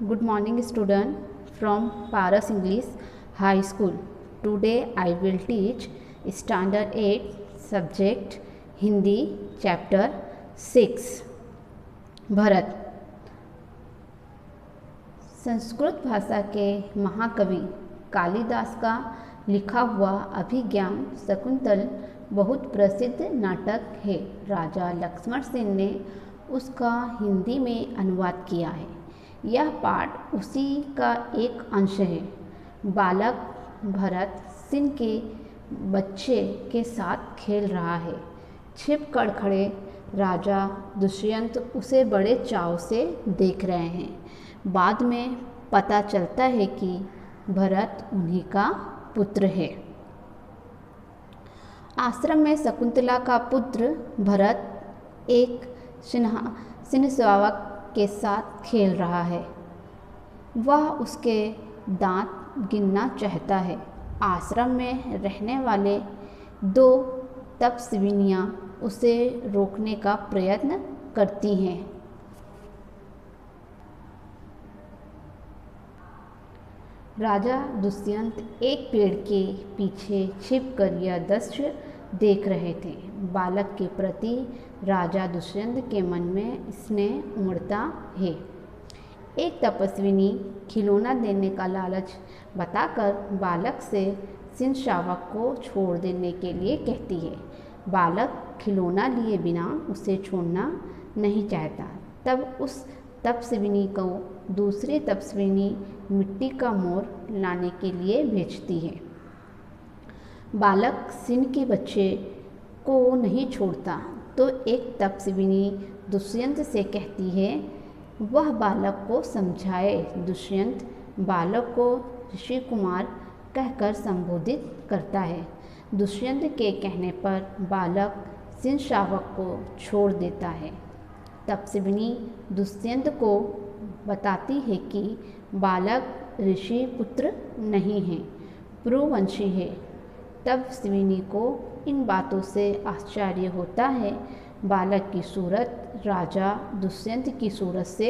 Good morning student from Paras English High School. Today I will teach Standard 8 subject Hindi chapter 6 Bharat. Sanskrit भाषा के महाकवि कालिदास का लिखा हुआ अभिज्ञान शकुंतल बहुत प्रसिद्ध नाटक है। राजा लक्ष्मण सेन ने उसका हिंदी में अनुवाद किया है। यह पाठ उसी का एक अंश है। बालक भरत सिंह के बच्चे के साथ खेल रहा है। छिप कर खड़े राजा दुष्यंत उसे बड़े चाव से देख रहे हैं। बाद में पता चलता है कि भरत उन्हीं का पुत्र है। आश्रम में शकुंतला का पुत्र भरत एक सिंहश्रावक के साथ खेल रहा है। वह उसके दांत गिनना चाहता है। आश्रम में रहने वाले दो तपस्विनियाँ उसे रोकने का प्रयत्न करती हैं। राजा दुष्यंत एक पेड़ के पीछे छिपकर यह दृश्य देख रहे थे। बालक के प्रति राजा दुष्यंत के मन में स्नेह उमड़ता है। एक तपस्विनी खिलौना देने का लालच बताकर बालक से सिंहश्रावक को छोड़ देने के लिए कहती है। बालक खिलौना लिए बिना उसे छोड़ना नहीं चाहता। तब उस तपस्विनी को दूसरी तपस्विनी मिट्टी का मोर लाने के लिए भेजती है। बालक सिंह के बच्चे को नहीं छोड़ता तो एक तपस्विनी दुष्यंत से कहती है वह बालक को समझाए। दुष्यंत बालक को ऋषि कुमार कहकर संबोधित करता है। दुष्यंत के कहने पर बालक सिंहश्रावक को छोड़ देता है। तपस्विनी दुष्यंत को बताती है कि बालक ऋषि पुत्र नहीं है, पुरुवंशी है। तपस्विनी को इन बातों से आश्चर्य होता है। बालक की सूरत राजा दुष्यंत की सूरत से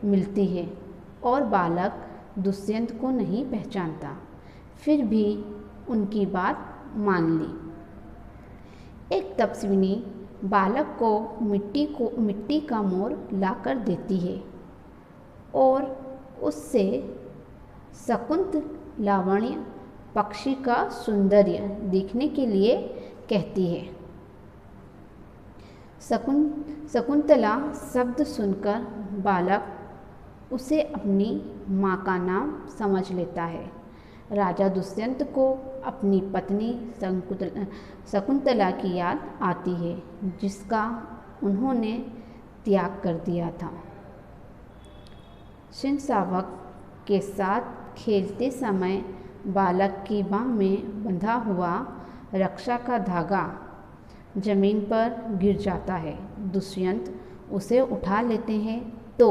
मिलती है और बालक दुष्यंत को नहीं पहचानता। फिर भी उनकी बात मान ली। एक तपस्विनी बालक को मिट्टी का मोर लाकर देती है और उससे शकुंत लावण्य पक्षी का सौंदर्य देखने के लिए कहती है। शकुंतला शब्द सुनकर बालक उसे अपनी माँ का नाम समझ लेता है। राजा दुष्यंत को अपनी पत्नी शकुंतला की याद आती है जिसका उन्होंने त्याग कर दिया था। सिंहश्रावक के साथ खेलते समय बालक की बाह में बंधा हुआ रक्षा का धागा जमीन पर गिर जाता है। दुष्यंत उसे उठा लेते हैं तो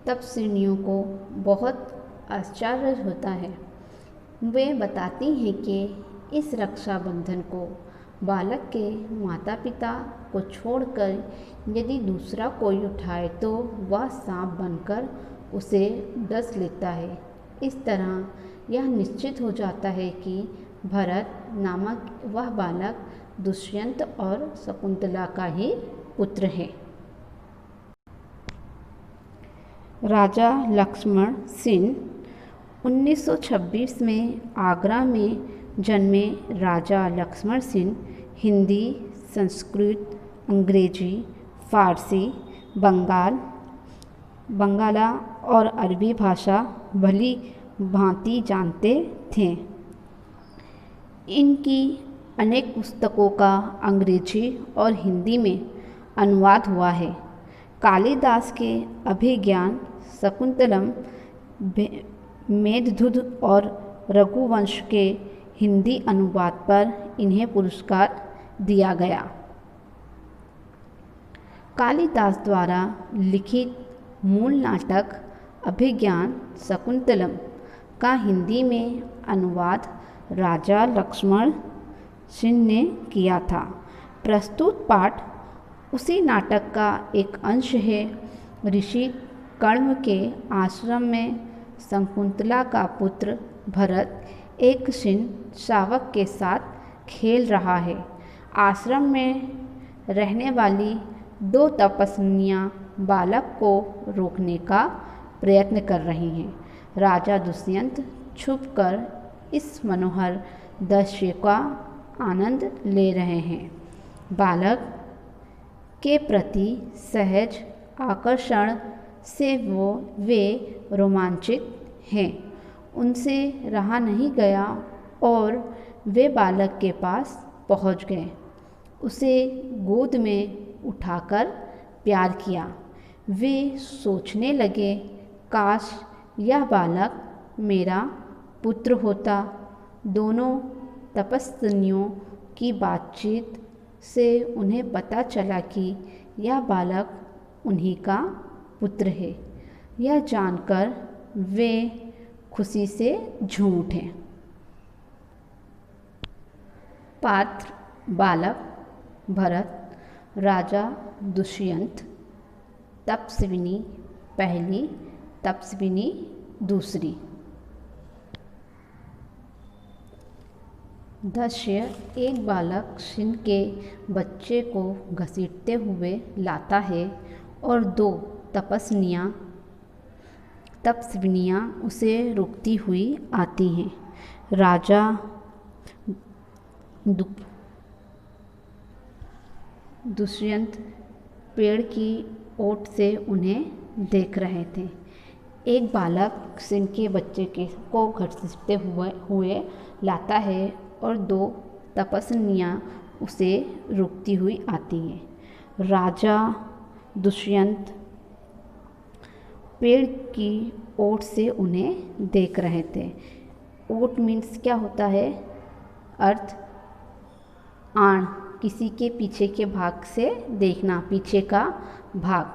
तपस्विनियों को बहुत आश्चर्य होता है। वे बताती हैं कि इस रक्षाबंधन को बालक के माता पिता को छोड़कर यदि दूसरा कोई उठाए तो वह सांप बनकर उसे डस लेता है। इस तरह यह निश्चित हो जाता है कि भरत नामक वह बालक दुष्यंत और शकुंतला का ही पुत्र है। राजा लक्ष्मण सिंह 1926 में आगरा में जन्मे राजा लक्ष्मण सिंह हिंदी, संस्कृत, अंग्रेजी, फारसी, बंगाला और अरबी भाषा भली भांति जानते थे। इनकी अनेक पुस्तकों का अंग्रेजी और हिंदी में अनुवाद हुआ है। कालिदास के अभिज्ञान शकुंतलम, मेघदूत और रघुवंश के हिंदी अनुवाद पर इन्हें पुरस्कार दिया गया। कालिदास द्वारा लिखित मूल नाटक अभिज्ञान शकुंतलम का हिंदी में अनुवाद राजा लक्ष्मण सिंह ने किया था। प्रस्तुत पाठ उसी नाटक का एक अंश है। ऋषि कण्व के आश्रम में शकुंतला का पुत्र भरत एक क्षीण शावक के साथ खेल रहा है। आश्रम में रहने वाली 2 तपस्विनियाँ बालक को रोकने का प्रयत्न कर रही हैं। राजा दुष्यंत छुपकर इस मनोहर दृश्य का आनंद ले रहे हैं। बालक के प्रति सहज आकर्षण से वे रोमांचित हैं। उनसे रहा नहीं गया और वे बालक के पास पहुंच गए। उसे गोद में उठाकर प्यार किया। वे सोचने लगे, काश यह बालक मेरा पुत्र होता। दोनों तपस्विनियों की बातचीत से उन्हें पता चला कि यह बालक उन्हीं का पुत्र है। यह जानकर वे खुशी से झूम उठे। पात्र बालक भरत, राजा दुष्यंत, तपस्विनी पहली, तपस्विनी दूसरी। दृश्य एक बालक सिंह के बच्चे को घसीटते हुए लाता है और 2 तपस्विनियाँ उसे रोकती हुई आती हैं। राजा दुष्यंत पेड़ की ओट से उन्हें देख रहे थे। एक बालक सिंह के बच्चे को घसीटते हुए लाता है और 2 तपस्विनियाँ उसे रोकती हुई आती हैं। राजा दुष्यंत पेड़ की ओट से उन्हें देख रहे थे। ओट मीन्स क्या होता है? अर्थ आड़, किसी के पीछे के भाग से देखना, पीछे का भाग।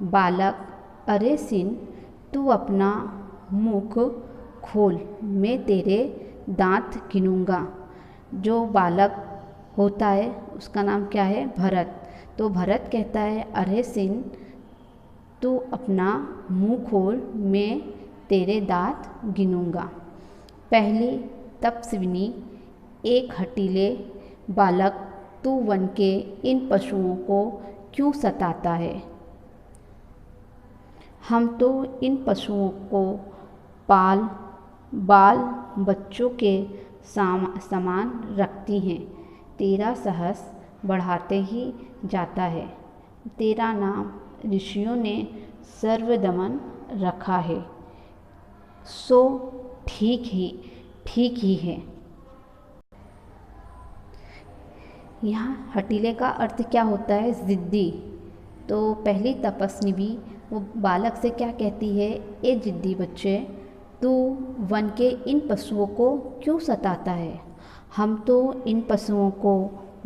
बालक, अरे सिंह, तू अपना मुख खोल, मैं तेरे दांत गिनूंगा। जो बालक होता है उसका नाम क्या है? भरत। तो भरत कहता है, अरे सिंह, तू अपना मुंह खोल, मैं तेरे दांत गिनूंगा। पहली तपस्विनी, एक हठीले बालक, तू वन के इन पशुओं को क्यों सताता है? हम तो इन पशुओं को बाल बच्चों के समान रखती हैं। तेरा साहस बढ़ाते ही जाता है। तेरा नाम ऋषियों ने सर्वदमन रखा है, सो ठीक ही है। यहाँ हठीले का अर्थ क्या होता है? ज़िद्दी। तो पहली तपस्वी भी वो बालक से क्या कहती है? ए जिद्दी बच्चे, तू वन के इन पशुओं को क्यों सताता है? हम तो इन पशुओं को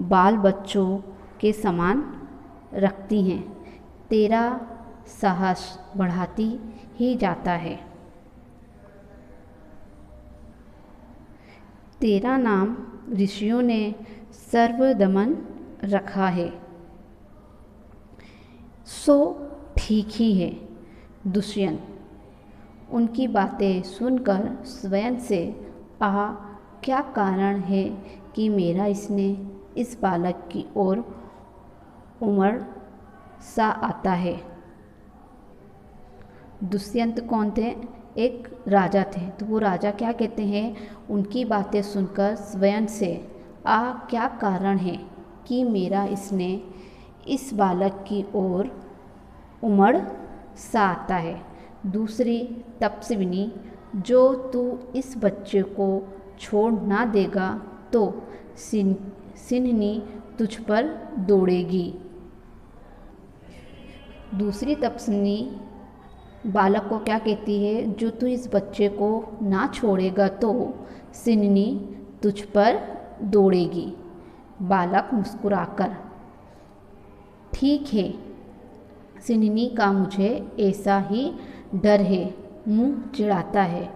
बाल बच्चों के समान रखती हैं। तेरा साहस बढ़ाती ही जाता है। तेरा नाम ऋषियों ने सर्वदमन रखा है, सो ठीक ही है। दुष्यंत उनकी बातें सुनकर स्वयं से, क्या कारण है कि मेरा इसने इस बालक की ओर उमड़ सा आता है। दुष्यंत कौन थे? एक राजा थे। तो वो राजा क्या कहते हैं? उनकी बातें सुनकर स्वयं से, क्या कारण है कि मेरा इसने इस बालक की ओर उमड़ सा आता है। दूसरी तपस्विनी, जो तू इस बच्चे को छोड़ ना देगा तो सिन्हनी तुझ पर दौड़ेगी। दूसरी तपस्विनी बालक को क्या कहती है? जो तू इस बच्चे को ना छोड़ेगा तो सिन्हनी तुझ पर दौड़ेगी। बालक मुस्कुराकर, ठीक है, सिन्हनी का मुझे ऐसा ही डर है, मुंह चिढ़ाता है।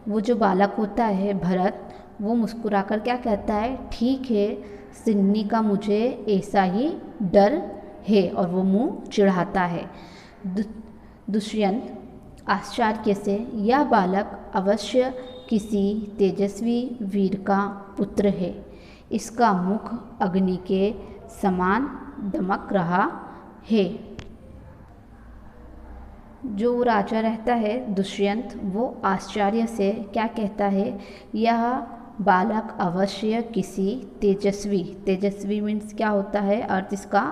वो जो बालक होता है भरत, वो मुस्कुराकर क्या कहता है? ठीक है, सिन्हनी का मुझे ऐसा ही डर है, और वो मुंह चिढ़ाता है। दुष्यंत आश्चर्य से, यह बालक अवश्य किसी तेजस्वी वीर का पुत्र है। इसका मुख अग्नि के समान दमक रहा है। जो राजा रहता है दुष्यंत, वो आश्चर्य से क्या कहता है, यह बालक अवश्य किसी तेजस्वी मीन्स क्या होता है, अर्थ इसका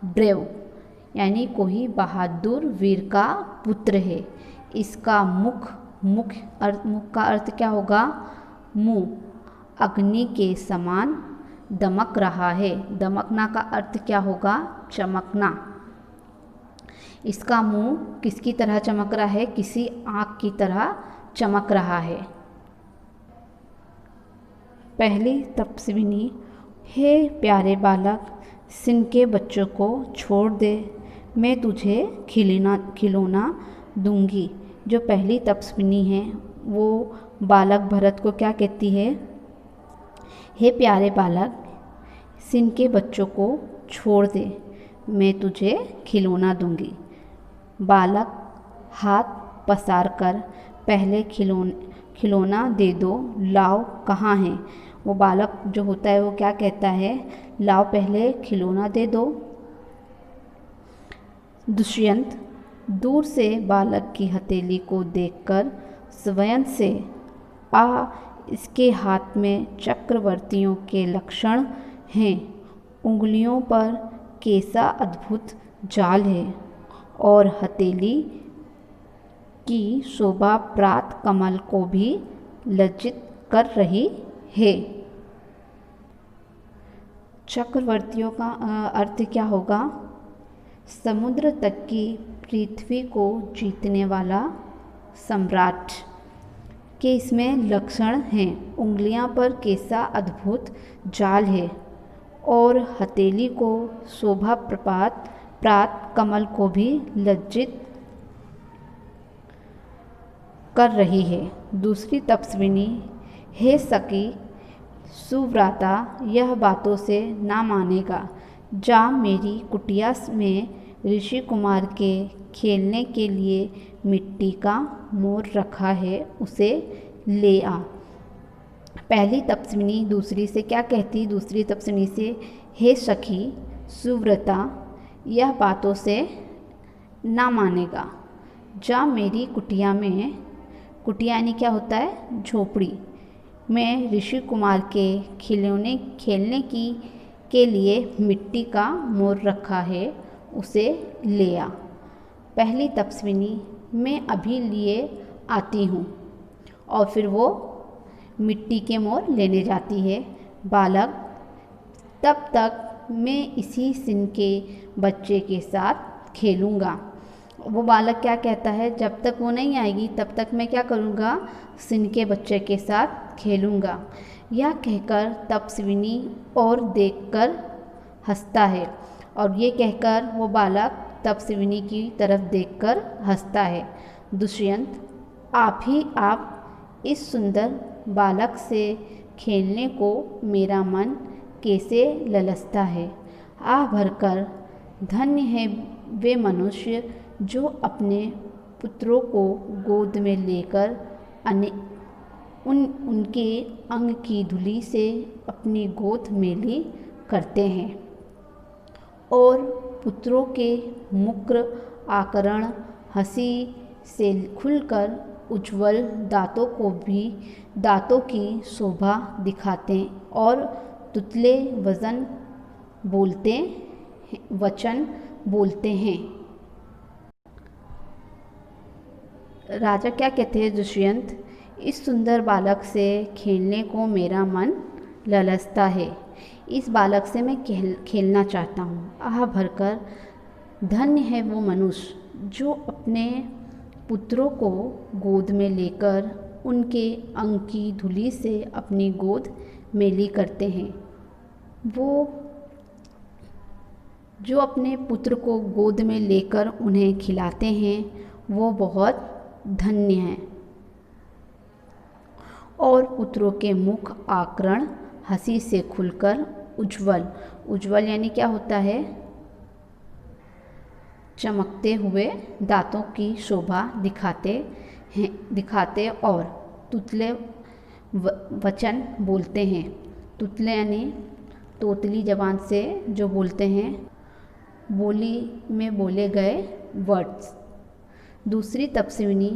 ब्रेव, यानी कोई बहादुर वीर का पुत्र है। इसका मुख का अर्थ क्या होगा, मुंह, अग्नि के समान दमक रहा है। दमकना का अर्थ क्या होगा, चमकना। इसका मुंह किसकी तरह चमक रहा है, किसी आँख की तरह चमक रहा है। पहली तपस्विनी, हे प्यारे बालक, सिंह के बच्चों को छोड़ दे, मैं तुझे खिलौना दूंगी। जो पहली तपस्विनी है वो बालक भरत को क्या कहती है, हे प्यारे बालक, सिंह के बच्चों को छोड़ दे, मैं तुझे खिलौना दूंगी। बालक हाथ पसार कर, पहले खिलौना दे दो, लाओ कहाँ है। वो बालक जो होता है वो क्या कहता है, लाओ पहले खिलौना दे दो। दुष्यंत दूर से बालक की हथेली को देखकर स्वयं से, इसके हाथ में चक्रवर्तियों के लक्षण हैं, उंगलियों पर कैसा अद्भुत जाल है, और हथेली की शोभा प्रात कमल को भी लज्जित कर रही है। चक्रवर्तियों का अर्थ क्या होगा, समुद्र तक की पृथ्वी को जीतने वाला सम्राट के इसमें लक्षण हैं। उंगलियां पर कैसा अद्भुत जाल है, और हथेली को शोभा प्रात कमल को भी लज्जित कर रही है। दूसरी तपस्विनी, हे सखी सुव्रता, यह बातों से ना मानेगा, जा मेरी कुटिया में ऋषि कुमार के खेलने के लिए मिट्टी का मोर रखा है, उसे ले आ। पहली तपस्विनी दूसरी से क्या कहती, दूसरी तपस्विनी से, हे सखी सुव्रता, यह बातों से ना मानेगा, जा मेरी कुटिया में, कुटिया यानी क्या होता है, झोपड़ी में ऋषि कुमार के खेलने के लिए मिट्टी का मोर रखा है, उसे ले आ। पहली तपस्विनी, मैं अभी लिए आती हूँ, और फिर वो मिट्टी के मोर लेने जाती है। बालक, तब तक मैं इसी सिंह के बच्चे के साथ खेलूँगा। वो बालक क्या कहता है, जब तक वो नहीं आएगी तब तक मैं क्या करूँगा, सिंह के बच्चे के साथ खेलूँगा। यह कहकर तपस्विनी और देखकर हंसता है, और ये कहकर वो बालक तपस्विनी की तरफ देखकर हंसता है। दुष्यंत, आप इस सुंदर बालक से खेलने को मेरा मन कैसे ललचता है। आह भरकर धन्य है वे मनुष्य जो अपने पुत्रों को गोद में लेकर उनके अंग की धूलि से अपनी गोद मेली करते हैं, और पुत्रों के मुक्र आकरण हंसी से खुलकर उज्ज्वल दांतों की शोभा दिखाते और तुतले वचन बोलते हैं। राजा क्या कहते हैं, दुष्यंत, इस सुंदर बालक से खेलने को मेरा मन ललचता है, इस बालक से मैं खेलना चाहता हूँ। आह भरकर धन्य है वो मनुष्य जो अपने पुत्रों को गोद में लेकर उनके अंग की धूलि से अपनी गोद मेली करते हैं। वो जो अपने पुत्र को गोद में लेकर उन्हें खिलाते हैं वो बहुत धन्य हैं। और पुत्रों के मुख आकरण हंसी से खुलकर उज्ज्वल यानी क्या होता है, चमकते हुए दांतों की शोभा दिखाते और तुतले वचन बोलते हैं। तुतले यानी तोतली ज़बान से जो बोलते हैं, बोली में बोले गए वर्ड्स। दूसरी तपस्विनी,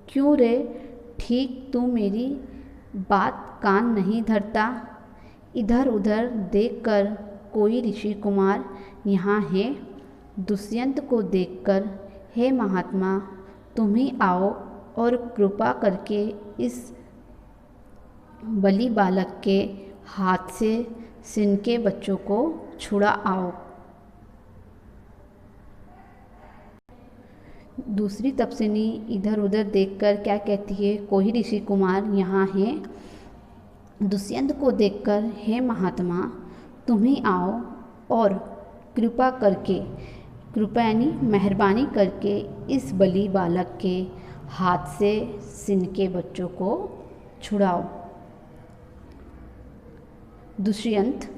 क्यों रे, ठीक तू मेरी बात कान नहीं धरता? इधर उधर देखकर कोई ऋषि कुमार यहाँ है? दुष्यंत को देखकर, हे महात्मा, तुम ही आओ और कृपा करके इस बलि बालक के हाथ से सिनके बच्चों को छुड़ा आओ। दूसरी तपस्विनी इधर उधर देखकर क्या कहती है? कोई ऋषि कुमार यहाँ है? दुष्यंत को देखकर, हे महात्मा, तुम ही आओ और कृपा करके, कृपा यानी मेहरबानी करके इस बलि बालक के हाथ से सिनके बच्चों को छुड़ाओ। दुष्यंत,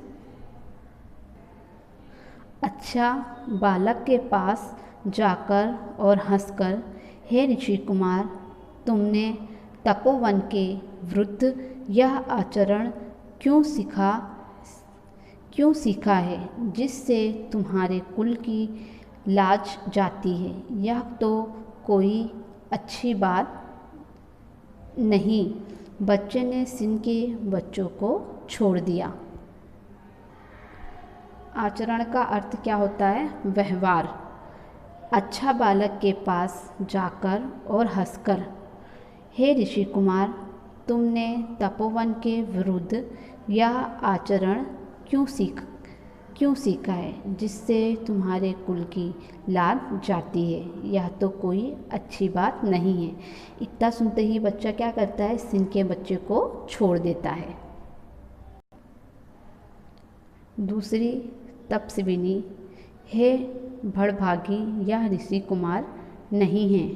अच्छा, बालक के पास जाकर और हंसकर, हे ऋषि कुमार, तुमने तपोवन के विरुद्ध यह आचरण क्यों सीखा है जिससे तुम्हारे कुल की लाज जाती है? यह तो कोई अच्छी बात नहीं। बच्चे ने सिनके बच्चों को छोड़ दिया। आचरण का अर्थ क्या होता है? व्यवहार। अच्छा, बालक के पास जाकर और हंसकर, हे ऋषि कुमार, तुमने तपोवन के विरुद्ध यह आचरण क्यों सीखा है जिससे तुम्हारे कुल की लाज जाती है? यह तो कोई अच्छी बात नहीं है। इतना सुनते ही बच्चा क्या करता है? सिनके बच्चे को छोड़ देता है। दूसरी तपस्विनी, हे भड़भागी, यह ऋषि कुमार नहीं है।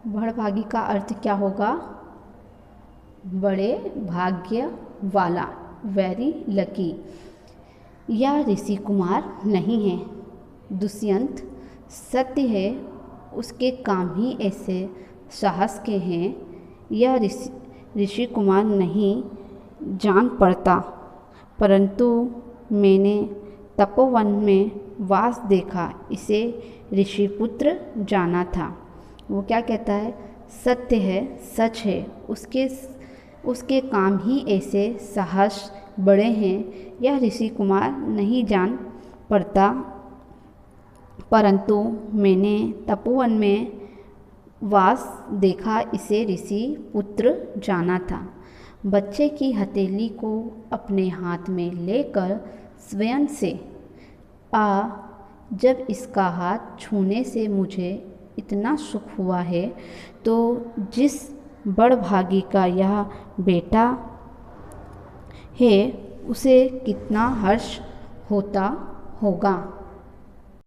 भड़भागी का अर्थ क्या होगा? बड़े भाग्य वाला, वेरी लकी। यह ऋषि कुमार नहीं है। दुष्यंत, सत्य है, उसके काम ही ऐसे साहस के हैं। यह ऋषि कुमार नहीं जान पड़ता, परंतु मैंने तपोवन में वास देखा, इसे ऋषिपुत्र जाना था। वो क्या कहता है? सत्य है, सच है, उसके काम ही ऐसे साहस बड़े हैं। यह ऋषि कुमार नहीं जान पड़ता, परंतु मैंने तपोवन में वास देखा, इसे ऋषि पुत्र जाना था। बच्चे की हथेली को अपने हाथ में लेकर स्वयं से, जब इसका हाथ छूने से मुझे इतना सुख हुआ है, तो जिस बड़भागी का यह बेटा है उसे कितना हर्ष होता होगा।